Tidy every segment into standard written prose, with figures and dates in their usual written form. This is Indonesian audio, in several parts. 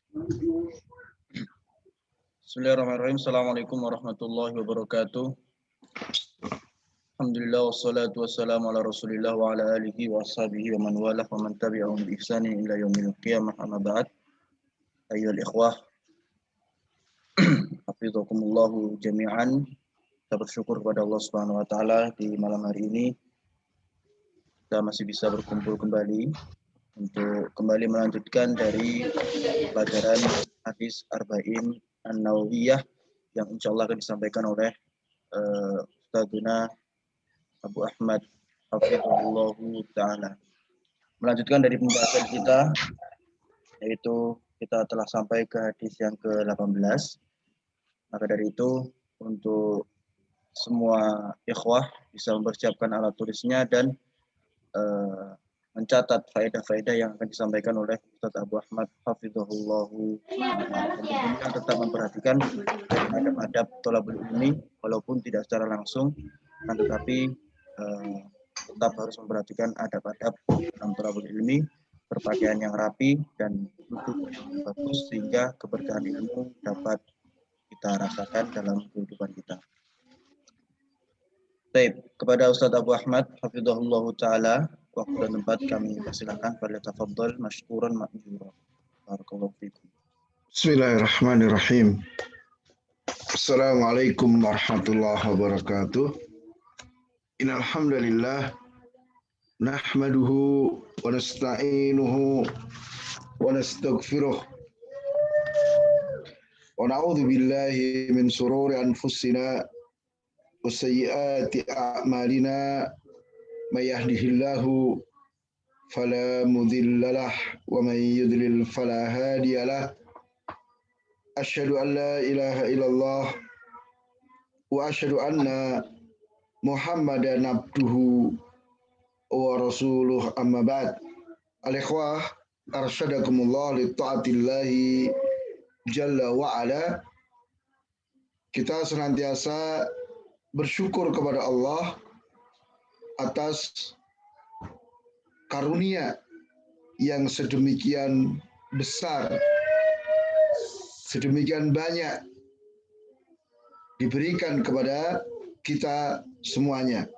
Bismillahirrahmanirrahim. Assalamualaikum warahmatullahi wabarakatuh. Alhamdulillah wassalatu wassalamu ala Rasulillah wa ala alihi wa ashabihi wa man walah wa man tabi'ahum bi ihsanin ila yaumil qiyamah amma ba'd. Ayyuhal ikhwah, hafizakumullah jami'an. Kita bersyukur kepada Allah Subhanahu wa taala di malam hari ini kita masih bisa berkumpul kembali untuk kembali melanjutkan dari pelajaran hadis Arba'in An-Nawawiyah yang insyaallah akan disampaikan oleh Ustadzuna Abu Ahmad hafizahullah ta'ala. Melanjutkan dari pembahasan kita, yaitu kita telah sampai ke hadis yang ke-18. Maka dari itu, untuk semua ikhwah bisa mempersiapkan alat tulisnya dan mencatat faedah-faedah yang akan disampaikan oleh Ustaz Abu Ahmad hafizahullah. Kemudian tetap memperhatikan adab-adab thalabul ilmi walaupun tidak secara langsung, tetapi tetap harus memperhatikan adab-adab dalam thalabul ilmi, berpakaian yang rapi dan duduk yang bagus sehingga keberkahan ilmu dapat kita rasakan dalam kehidupan kita. Baik, kepada Ustaz Abu Ahmad hafizahullah taala, waktu dan tempat kami persilakan, pada tafadhol masykuran ma'jura. Barakallahu fikum. Bismillahirrahmanirrahim. Assalamualaikum warahmatullahi wabarakatuh. Innal hamdalillah nahmaduhu wa nasta'inuhu wa nastaghfiruh wa na'udzu billahi min shururi anfusina wa sayyiati a'malina may yahdihillahu fala mudhillalah wa may yudlil fala hadiyalah. Asyhadu an la ilaha illallah wa asyhadu anna Muhammadan abduhu wa rasuluh amma ba'd. Al-ikhwah arsyadakumullah li ta'atillahi jalla wa ala. Kita senantiasa bersyukur kepada Allah atas karunia yang sedemikian besar, sedemikian banyak diberikan kepada kita semuanya.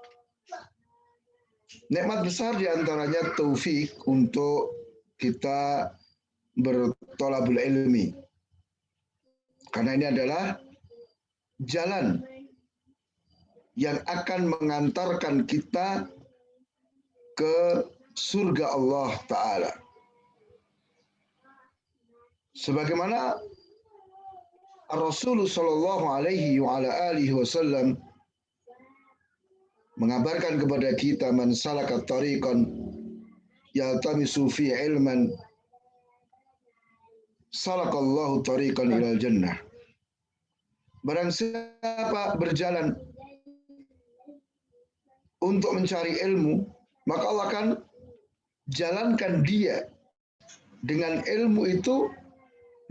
Nikmat besar diantaranya taufik untuk kita berthalabul ilmi. Karena ini adalah jalan yang akan mengantarkan kita ke surga Allah Ta'ala. Sebagaimana Rasulullah Shallallahu Alaihi Wasallam mengabarkan kepada kita, man salaka tariqan yaltamisu fi ilman salakallahu tariqan ilal jannah. Barang siapa berjalan untuk mencari ilmu, maka Allah akan jalankan dia dengan ilmu itu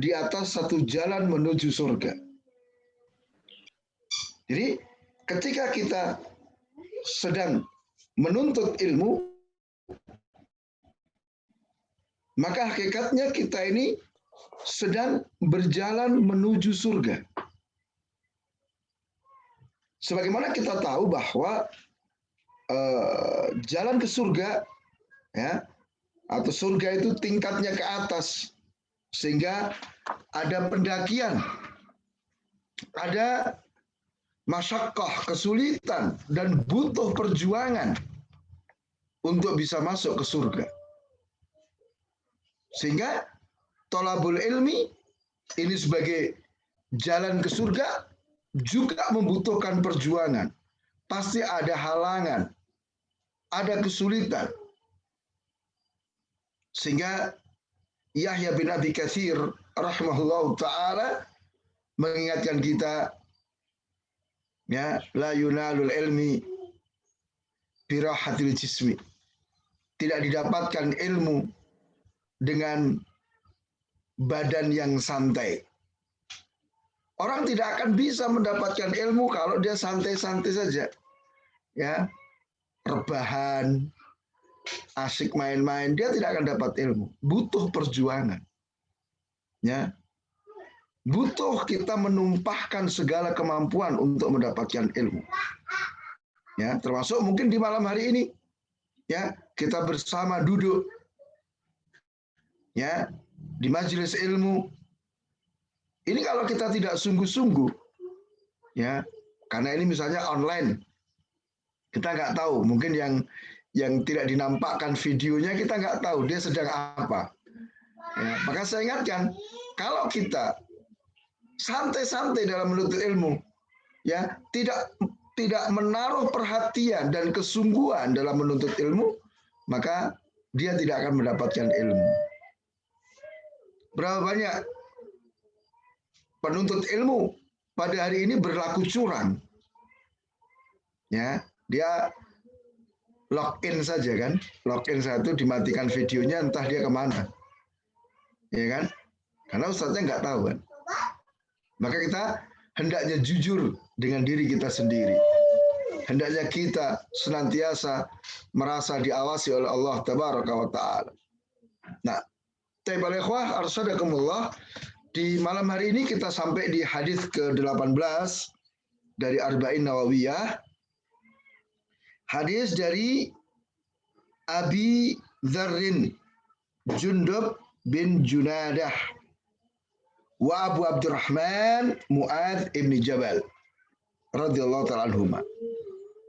di atas satu jalan menuju surga. Jadi ketika kita sedang menuntut ilmu, maka hakikatnya kita ini sedang berjalan menuju surga. Sebagaimana kita tahu bahwa jalan ke surga, ya, atau surga itu tingkatnya ke atas, sehingga ada pendakian, ada masyaqqah, kesulitan, dan butuh perjuangan untuk bisa masuk ke surga. Sehingga thalabul ilmi ini sebagai jalan ke surga juga membutuhkan perjuangan. Pasti ada halangan, ada kesulitan. Sehingga Yahya bin Abi Katsir rahimahullah ta'ala mengingatkan kita, ya, la yunalul ilmi birahatil jismi. Tidak didapatkan ilmu dengan badan yang santai. Orang tidak akan bisa mendapatkan ilmu kalau dia santai-santai saja. Ya, rebahan, asik main-main, dia tidak akan dapat ilmu. Butuh perjuangan. Ya, butuh kita menumpahkan segala kemampuan untuk mendapatkan ilmu. Ya, termasuk mungkin di malam hari ini, ya, kita bersama duduk, ya, di majelis ilmu. Ini kalau kita tidak sungguh-sungguh, ya, karena ini misalnya online, kita nggak tahu, mungkin yang tidak dinampakkan videonya kita nggak tahu dia sedang apa. Ya, maka saya ingatkan, kalau kita santai-santai dalam menuntut ilmu, ya, tidak menaruh perhatian dan kesungguhan dalam menuntut ilmu, maka dia tidak akan mendapatkan ilmu. Berapa banyak penuntut ilmu pada hari ini berlaku curang? Ya, dia login saja kan, login satu dimatikan videonya, entah dia kemana, ya kan? Karena ustadznya nggak tahu kan. Maka kita hendaknya jujur dengan diri kita sendiri. Hendaknya kita senantiasa merasa diawasi oleh Allah Tabaraka wa Ta'ala. Nah, Taibal Ikhwah, Arsadakumullah, di malam hari ini kita sampai di hadis ke-18 dari Arba'in Nawawiyah. Hadis dari Abi Dzarrin Jundub bin Junadah wa Abu Abdurrahman Mu'adz ibn Jabal radhiyallahu ta'ala anhuma.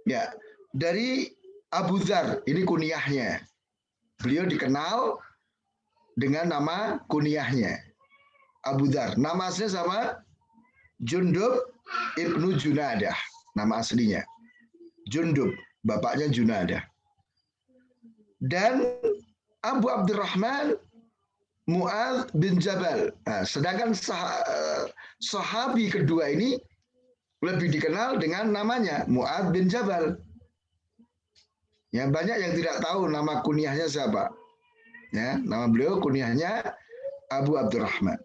Ya, dari Abu Dzar, ini kunyahnya. Beliau dikenal dengan nama kunyahnya. Abu Dzar. Nama aslinya sama Jundub ibnu Junadah. Nama aslinya. Jundub, bapaknya Junadah. Dan Abu Abdurrahman Mu'adz bin Jabal. Nah, sedangkan sahabi kedua ini lebih dikenal dengan namanya Mu'adz bin Jabal. Ya, banyak yang tidak tahu nama kunyahnya siapa. Ya, nama beliau kunyahnya Abu Abdurrahman.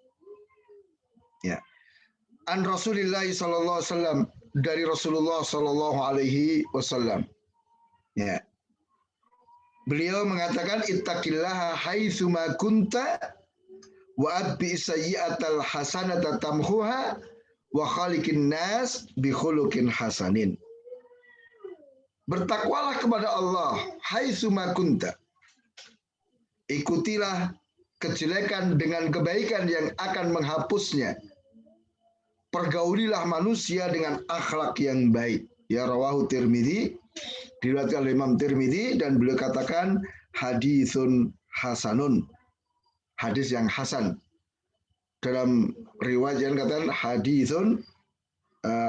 Ya. An Rasulillah sallallahu alaihi wasallam, dari Rasulullah sallallahu alaihi wasallam. Ya. Beliau mengatakan ittaqillaha haitsu ma kunta wa atbi sayyi'atal hasanata tamhuha wa khaliqin nas bi khuluqin hasanin. Bertakwalah kepada Allah haitsu ma kunta. Ikutilah kejelekan dengan kebaikan yang akan menghapusnya. Pergaulilah manusia dengan akhlak yang baik. Ya, rawahu Tirmidzi, diriwayatkan oleh Imam Tirmidzi, dan beliau katakan hadisun hasanun. Hadis yang hasan. Dalam riwayat yang katakan hadisun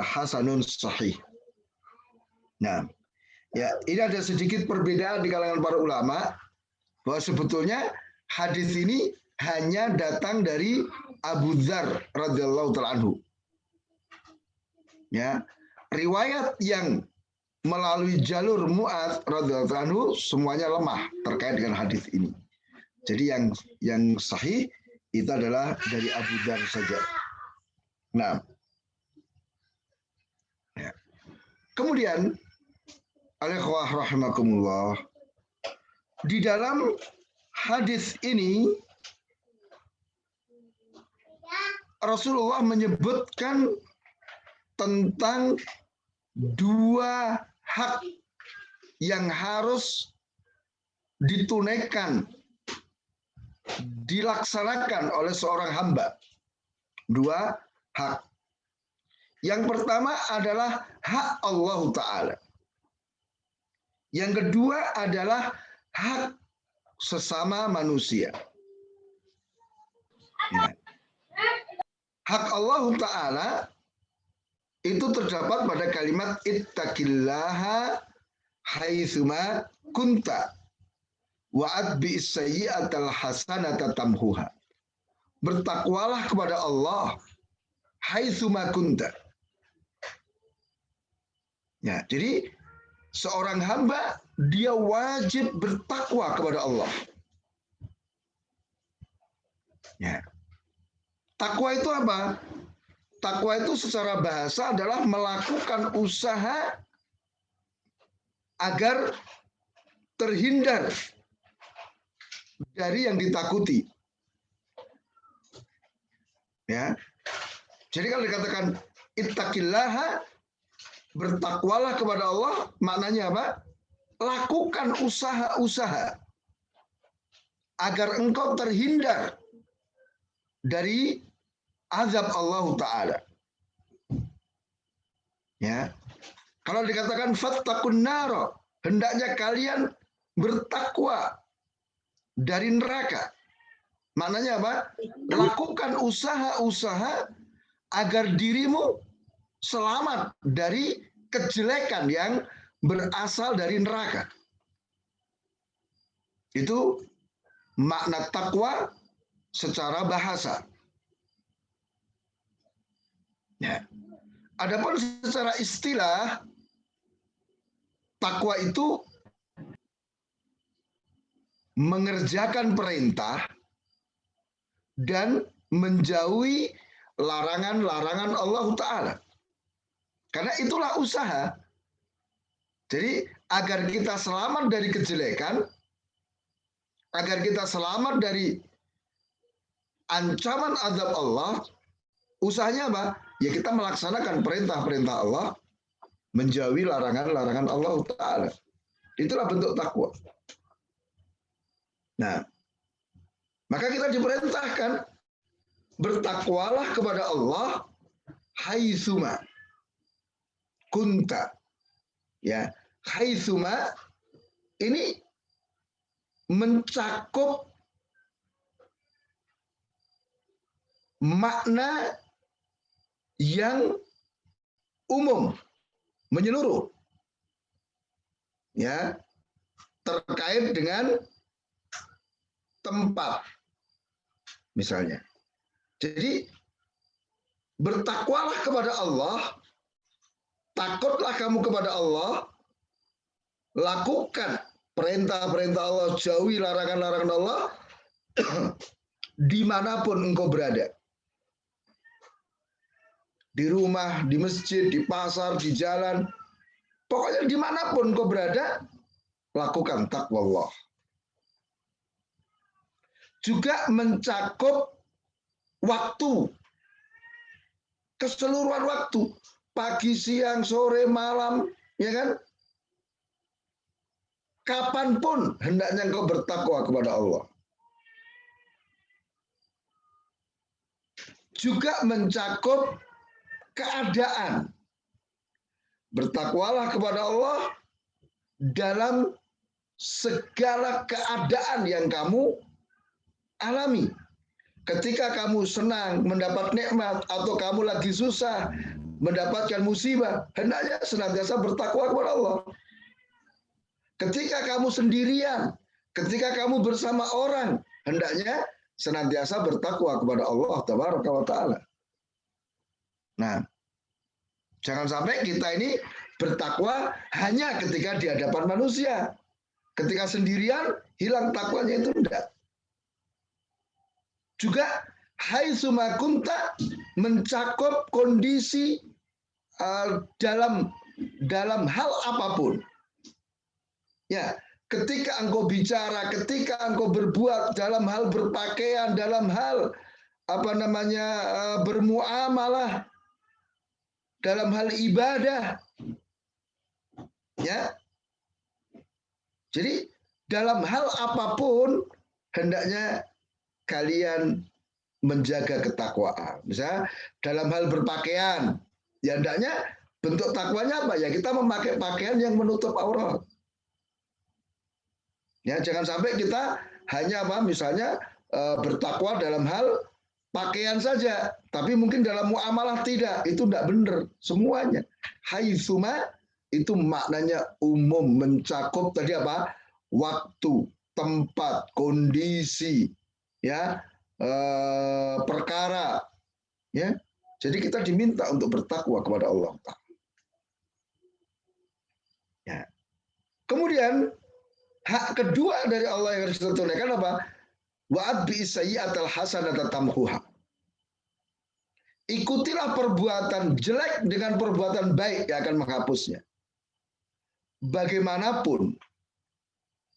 hasanun sahih. Nah, ya, ini ada sedikit perbedaan di kalangan para ulama bahwa sebetulnya hadis ini hanya datang dari Abu Dzar radhiyallahu ta'ala anhu. Ya, riwayat yang melalui jalur Mu'adz radhiyallahu ta'ala anhu semuanya lemah terkait dengan hadis ini. Jadi yang sahih itu adalah dari Abu Dzar saja. Nah, ya. Kemudian al-ikhwah rahimakumullah, di dalam hadis ini Rasulullah menyebutkan tentang dua hak yang harus ditunaikan, dilaksanakan oleh seorang hamba. Dua hak. Yang pertama adalah hak Allah Ta'ala. Yang kedua adalah hak sesama manusia. Ya. Hak Allah Ta'ala itu terdapat pada kalimat ittaqillaha haitsuma kunta wa atbi sayyi'atal hasanata tamhuha. Bertakwalah kepada Allah haitsuma kunta. Ya, jadi seorang hamba dia wajib bertakwa kepada Allah. Ya. Takwa itu apa? Takwa itu secara bahasa adalah melakukan usaha agar terhindar dari yang ditakuti. Ya. Jadi kalau dikatakan ittaqillaha, bertakwalah kepada Allah, maknanya apa? Lakukan usaha-usaha agar engkau terhindar dari azab Allah Ta'ala. Ya. Kalau dikatakan fattaqun nar, hendaknya kalian bertakwa dari neraka. Maknanya apa? Lakukan usaha-usaha agar dirimu selamat dari kejelekan yang berasal dari neraka. Itu makna takwa secara bahasa. Ya. Adapun secara istilah, takwa itu mengerjakan perintah dan menjauhi larangan-larangan Allah Ta'ala. Karena itulah usaha. Jadi agar kita selamat dari kejelekan, agar kita selamat dari ancaman azab Allah, usahanya apa? Ya kita melaksanakan perintah-perintah Allah, menjauhi larangan-larangan Allah Ta'ala. Itulah bentuk takwa. Nah, maka kita diperintahkan bertakwalah kepada Allah haitsuma kunta. Ya, haitsuma ini mencakup makna yang umum, menyeluruh. Ya, terkait dengan tempat misalnya. Jadi bertakwalah kepada Allah, takutlah kamu kepada Allah, lakukan perintah-perintah Allah, jauhi larangan-larangan Allah dimanapun engkau berada. Di rumah, di masjid, di pasar, di jalan, pokoknya dimanapun engkau berada, lakukan takwa Allah. Juga mencakup waktu, keseluruhan waktu, pagi, siang, sore, malam, ya kan? Kapanpun hendaknya engkau bertakwa kepada Allah. Juga mencakup keadaan. Bertakwalah kepada Allah dalam segala keadaan yang kamu alami. Ketika kamu senang mendapat nikmat atau kamu lagi susah mendapatkan musibah, hendaknya senantiasa bertakwa kepada Allah. Ketika kamu sendirian, ketika kamu bersama orang, hendaknya senantiasa bertakwa kepada Allah Tabaraka wa Ta'ala. Nah, jangan sampai kita ini bertakwa hanya ketika di hadapan manusia. Ketika sendirian, hilang takwanya, itu enggak. Juga haitsuma kunta mencakup kondisi dalam hal apapun. Ya, ketika engkau bicara, ketika engkau berbuat, dalam hal berpakaian, dalam hal bermuamalah, dalam hal ibadah, ya. Jadi dalam hal apapun hendaknya kalian menjaga ketakwaan. Misalnya dalam hal berpakaian, ya hendaknya bentuk takwanya apa? Ya kita memakai pakaian yang menutup aurat. Ya jangan sampai kita hanya misalnya bertakwa dalam hal pakaian saja, tapi mungkin dalam muamalah tidak. Itu tidak benar semuanya. Haitsuma itu maknanya umum, mencakup tadi apa? Waktu, tempat, kondisi, ya, perkara, ya. Jadi kita diminta untuk bertakwa kepada Allah. Ya. Kemudian hak kedua dari Allah yang harus kita tunaikan apa? Wa'adbi sayyi'atal hasanata tamhuha. Ikutilah perbuatan jelek dengan perbuatan baik yang akan menghapusnya. Bagaimanapun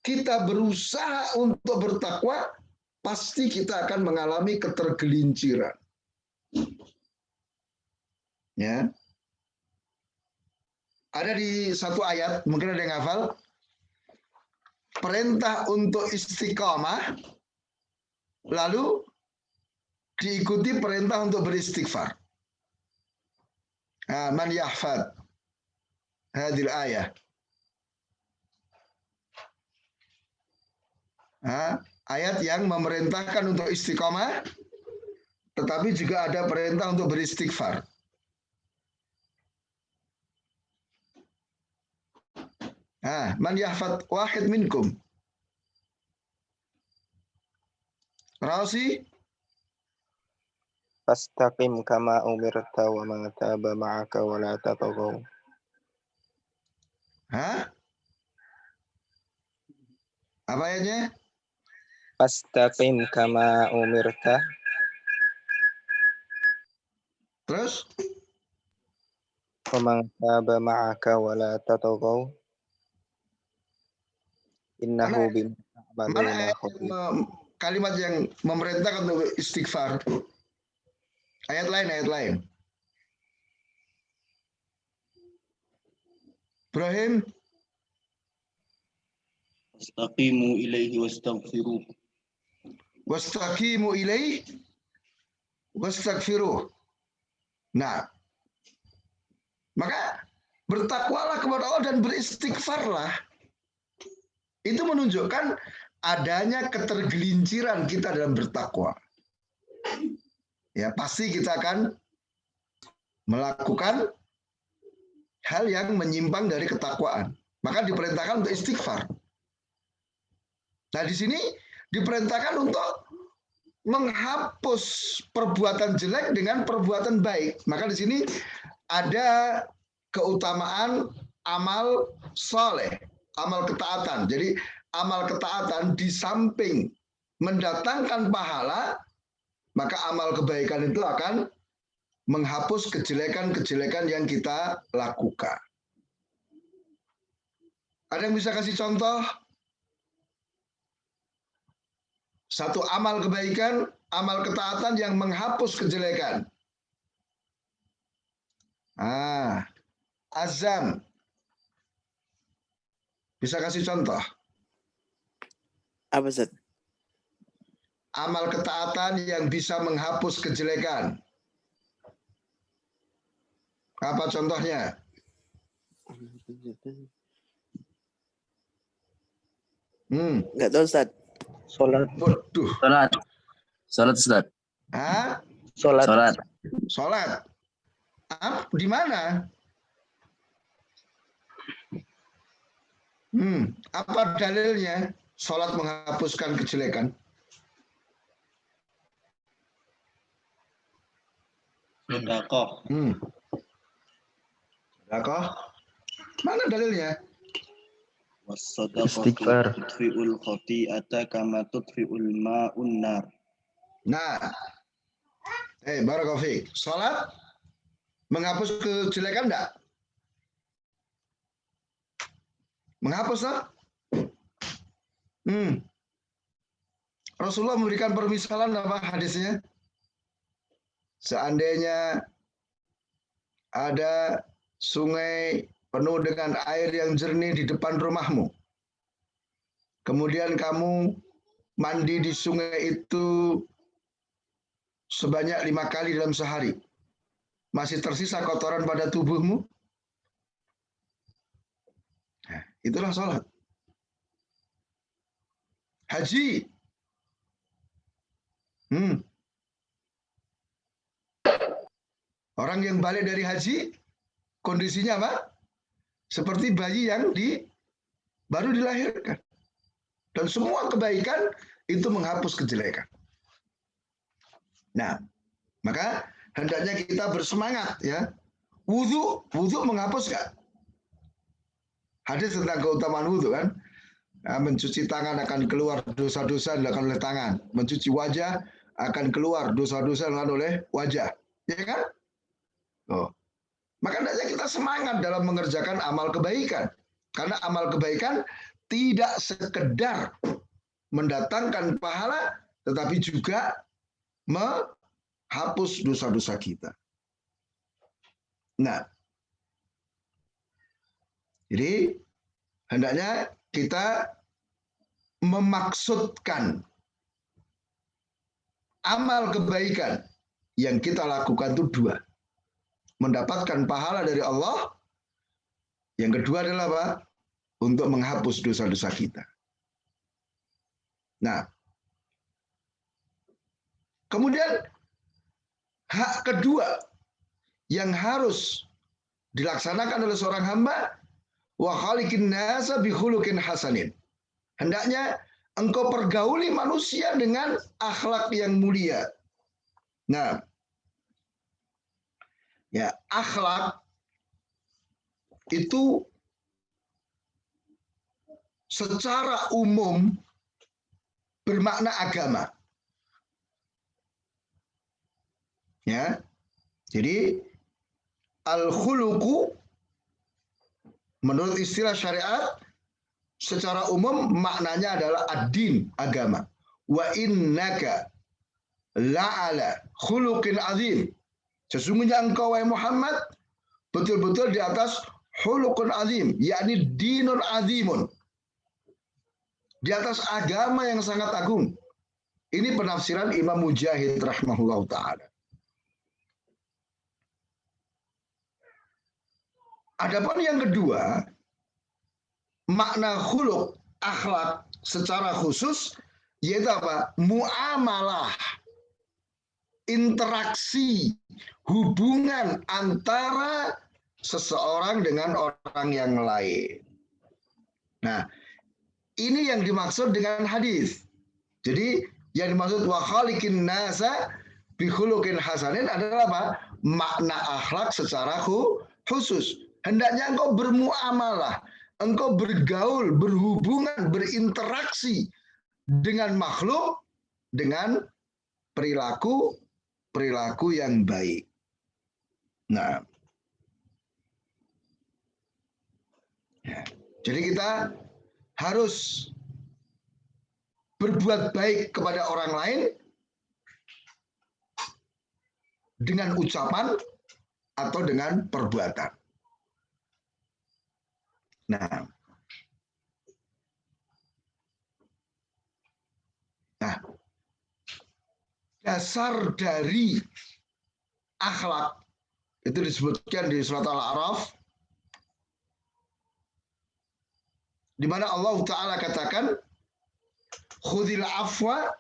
kita berusaha untuk bertakwa, pasti kita akan mengalami ketergelinciran. Ya. Ada di satu ayat, mungkin ada yang hafal, perintah untuk istiqamah, lalu diikuti perintah untuk beristighfar. Man yahfad hadil ayat. Ayat yang memerintahkan untuk istiqamah, tetapi juga ada perintah untuk beristighfar. Man yahfad wahid minkum. Rausi. Fastaqim kama umirta wa man taba ma'aka wa la tataghaw. Apa ayatnya? Fastaqim kama umirta. Terus? Wa man taba ma'aka wa la tataghaw. Innahu bima ta'maluna khabir. Kalimat yang memerintahkan untuk istighfar. Ayat lain. Ibrahim. Wastaqimu ilaihi wastaghfiruh. Wastaqimu ilaihi wastaghfiruh. Nah, maka bertakwalah kepada Allah dan beristighfarlah. Itu menunjukkan adanya ketergelinciran kita dalam bertakwa. Ya, pasti kita akan melakukan hal yang menyimpang dari ketakwaan. Maka diperintahkan untuk istighfar. Nah, di sini diperintahkan untuk menghapus perbuatan jelek dengan perbuatan baik. Maka di sini ada keutamaan amal soleh, amal ketaatan. Jadi amal ketaatan di samping mendatangkan pahala, maka amal kebaikan itu akan menghapus kejelekan-kejelekan yang kita lakukan. Ada yang bisa kasih contoh? Satu amal kebaikan, amal ketaatan yang menghapus kejelekan. Azam. Bisa kasih contoh? Apa, Ustaz? Amal ketaatan yang bisa menghapus kejelekan. Apa contohnya? Enggak tahu, Ustaz. Salat. Waduh. Salat, Ustaz. Salat. Di mana? Apa dalilnya? Salat menghapuskan kejelekan. Sedekah. Sedekah. Mana dalilnya? Istighfar. Tudfi'ul khati'ata kama tudfi'ul ma'un nar. Nah. Barakallahu fiik. Salat menghapus kejelekan enggak? Menghapus tak? Rasulullah memberikan permisalan apa hadisnya? Seandainya ada sungai penuh dengan air yang jernih di depan rumahmu, kemudian kamu mandi di sungai itu sebanyak 5 kali dalam sehari, masih tersisa kotoran pada tubuhmu? Nah, itulah sholat. Haji. Orang yang balik dari haji, kondisinya apa? Seperti bayi yang baru dilahirkan. Dan semua kebaikan itu menghapus kejelekan. Nah, maka hendaknya kita bersemangat ya. Wudhu menghapus nggak? Hadis tentang keutamaan wudhu kan. Nah, mencuci tangan akan keluar dosa-dosa dilakukan oleh tangan. Mencuci wajah akan keluar dosa-dosa dilakukan oleh wajah. Ya kan? Maka hendaknya kita semangat dalam mengerjakan amal kebaikan. Karena amal kebaikan tidak sekedar mendatangkan pahala, tetapi juga hapus dosa-dosa kita. Nah, jadi hendaknya kita memaksudkan amal kebaikan yang kita lakukan itu dua. Mendapatkan pahala dari Allah. Yang kedua adalah apa? Untuk menghapus dosa-dosa kita. Nah, kemudian hak kedua yang harus dilaksanakan oleh seorang hamba, wa khaliqin nasa bi khuluqin hasanin. Hendaknya engkau pergauli manusia dengan akhlak yang mulia. Nah, ya, akhlak itu secara umum bermakna agama. Ya. Jadi al-khuluqu menurut istilah syariat secara umum maknanya adalah ad-din, agama. Wa innaka la'ala khuluqin azim. Sesungguhnya engkau wahai Muhammad betul-betul di atas khuluqun azim, yakni dinun azimun. Di atas agama yang sangat agung. Ini penafsiran Imam Mujahid rahimahullah ta'ala. Adapun yang kedua, makna khuluq, akhlak secara khusus, yaitu apa? Muamalah, interaksi, hubungan antara seseorang dengan orang yang lain. Nah, ini yang dimaksud dengan hadis. Jadi yang dimaksud wa khaliqin nasa bi khuluqin hasanin adalah apa? Makna akhlak secara khusus. Hendaknya engkau bermuamalah, engkau bergaul, berhubungan, berinteraksi dengan makhluk dengan perilaku yang baik. Nah, ya, jadi kita harus berbuat baik kepada orang lain dengan ucapan atau dengan perbuatan. Nah, dasar dari akhlak itu disebutkan di surat Al-A'raf, di mana Allah Ta'ala katakan, khudhil afwa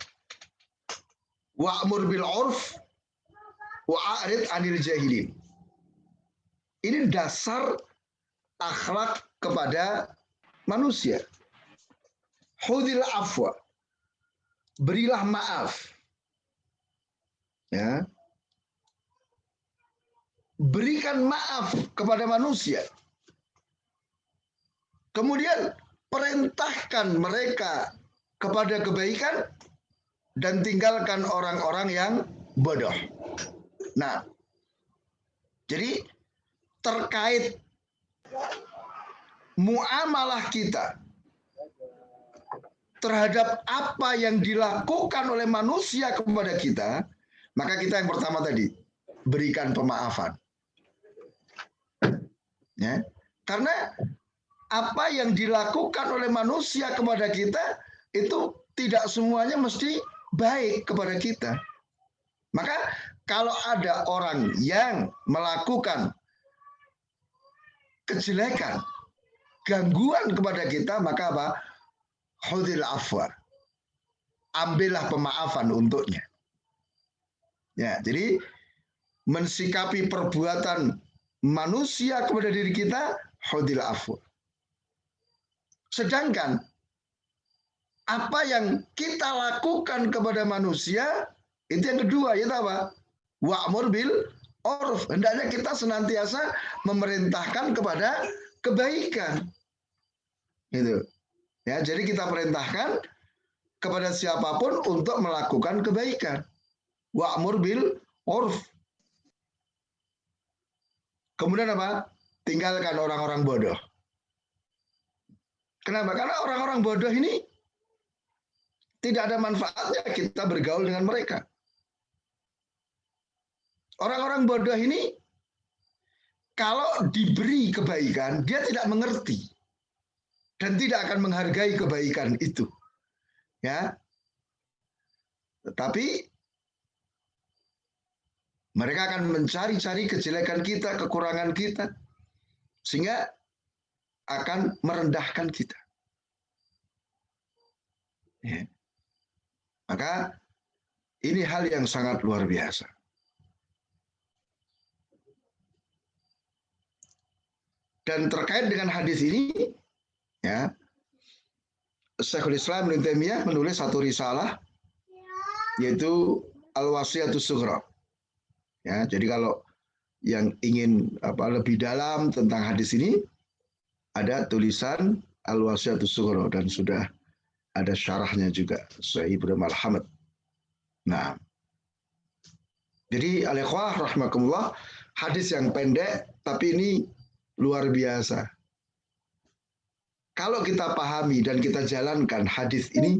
wa'mur bil urf wa'arid anil jahilin. Ini dasar akhlak kepada manusia. Khudhil afwa, berilah maaf. Ya. Berikan maaf kepada manusia. Kemudian perintahkan mereka kepada kebaikan dan tinggalkan orang-orang yang bodoh. Nah, jadi terkait muamalah kita terhadap apa yang dilakukan oleh manusia kepada kita, maka kita yang pertama tadi, berikan pemaafan. Ya. Karena apa yang dilakukan oleh manusia kepada kita itu tidak semuanya mesti baik kepada kita. Maka kalau ada orang yang melakukan kejelekan, gangguan kepada kita, maka apa? Khudhil afwa. Ambillah pemaafan untuknya. Ya, jadi mensikapi perbuatan manusia kepada diri kita, khudhil afwa. Sedangkan apa yang kita lakukan kepada manusia, itu yang kedua, yaitu apa? Wa'mur bil urf. Hendaknya kita senantiasa memerintahkan kepada kebaikan. Gitu. Ya, jadi kita perintahkan kepada siapapun untuk melakukan kebaikan. Wa'mur bil urf. Kemudian apa? Tinggalkan orang-orang bodoh. Kenapa? Karena orang-orang bodoh ini tidak ada manfaatnya kita bergaul dengan mereka. Orang-orang bodoh ini kalau diberi kebaikan, dia tidak mengerti dan tidak akan menghargai kebaikan itu. Ya. Tetapi mereka akan mencari-cari kejelekan kita, kekurangan kita, sehingga akan merendahkan kita. Ya. Maka ini hal yang sangat luar biasa. Dan terkait dengan hadis ini, ya, Syekhul Islam Ibnu Taimiyah menulis satu risalah, yaitu Al-Wasiyatus Sughra. Ya, jadi kalau yang ingin lebih dalam tentang hadis ini, ada tulisan Al-Wasiyatus Sughra dan sudah ada syarahnya juga, Sahih Ibnu Hamad. Nah, jadi al-ikhwah rahimakumullah, hadis yang pendek tapi ini luar biasa. Kalau kita pahami dan kita jalankan hadis ini,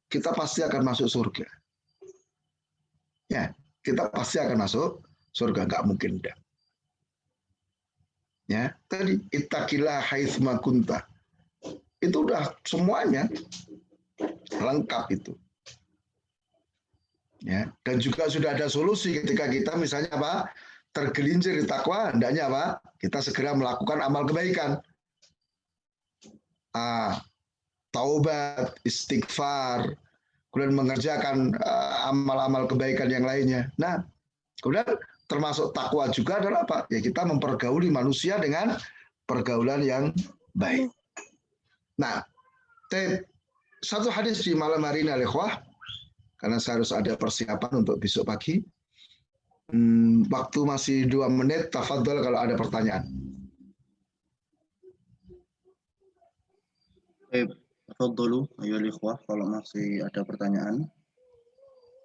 kita pasti akan masuk surga. Ya, kita pasti akan masuk surga, nggak mungkin enggak. Ya, tadi ittaqillah haitsma kunta. Itu udah semuanya lengkap itu. Ya, dan juga sudah ada solusi ketika kita misalnya tergelincir di takwa, hendaknya kita segera melakukan amal kebaikan. Taubat, istighfar, kemudian mengerjakan amal-amal kebaikan yang lainnya. Nah, kemudian termasuk takwa juga adalah apa? Ya, kita mempergauli manusia dengan pergaulan yang baik. Nah, satu hadis di malam hari ini al-ikhwah, karena saya harus ada persiapan untuk besok pagi. Waktu masih 2 menit, tafadhol kalau ada pertanyaan. Tafadholu ayyuhal ikhwah, kalau masih ada pertanyaan.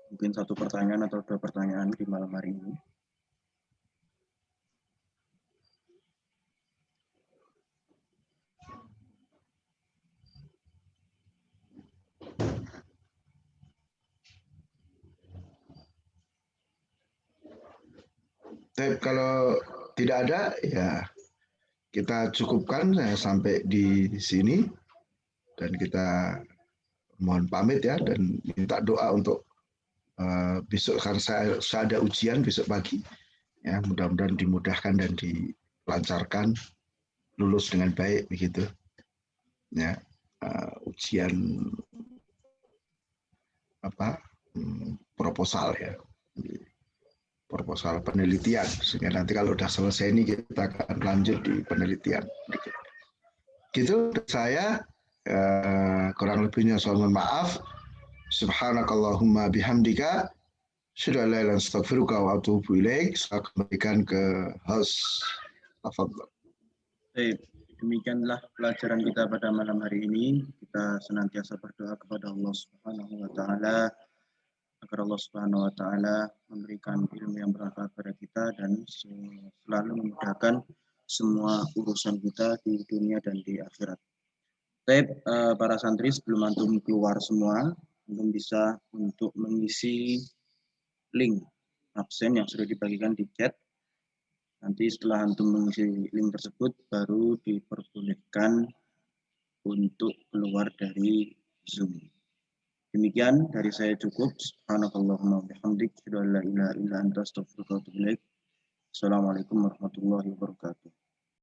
Mungkin 1 pertanyaan atau 2 pertanyaan di malam hari ini. Kalau tidak ada, ya kita cukupkan sampai di sini dan kita mohon pamit ya dan minta doa untuk besok, karena saya ada ujian besok pagi. Ya, mudah-mudahan dimudahkan dan dilancarkan, lulus dengan baik begitu. Ya, ujian proposal ya. Proposal penelitian, sehingga nanti kalau udah selesai ini kita akan lanjut di penelitian. Gitu saya, kurang lebihnya saya mohon maaf. Subhanakallahumma bihamdika, asyhadu an la ilaha illa anta astaghfiruka wa atubu ilaik. Saya kembalikan ke host. Tafadhol. Demikianlah pelajaran kita pada malam hari ini. Kita senantiasa berdoa kepada Allah Subhanahu wa taala agar Allah Subhanahu wa taala memberikan ilmu yang bermanfaat pada kita dan selalu memudahkan semua urusan kita di dunia dan di akhirat. Baik, para santri, sebelum antum keluar semua, antum bisa untuk mengisi link absen yang sudah dibagikan di chat. Nanti setelah antum mengisi link tersebut, baru diperbolehkan untuk keluar dari Zoom. Demikian dari saya cukup. Subhanakallahumma bihamdik, asyhadu an la ilaha illa anta astaghfiruka wa atubu ilaik. Assalamualaikum warahmatullahi wabarakatuh.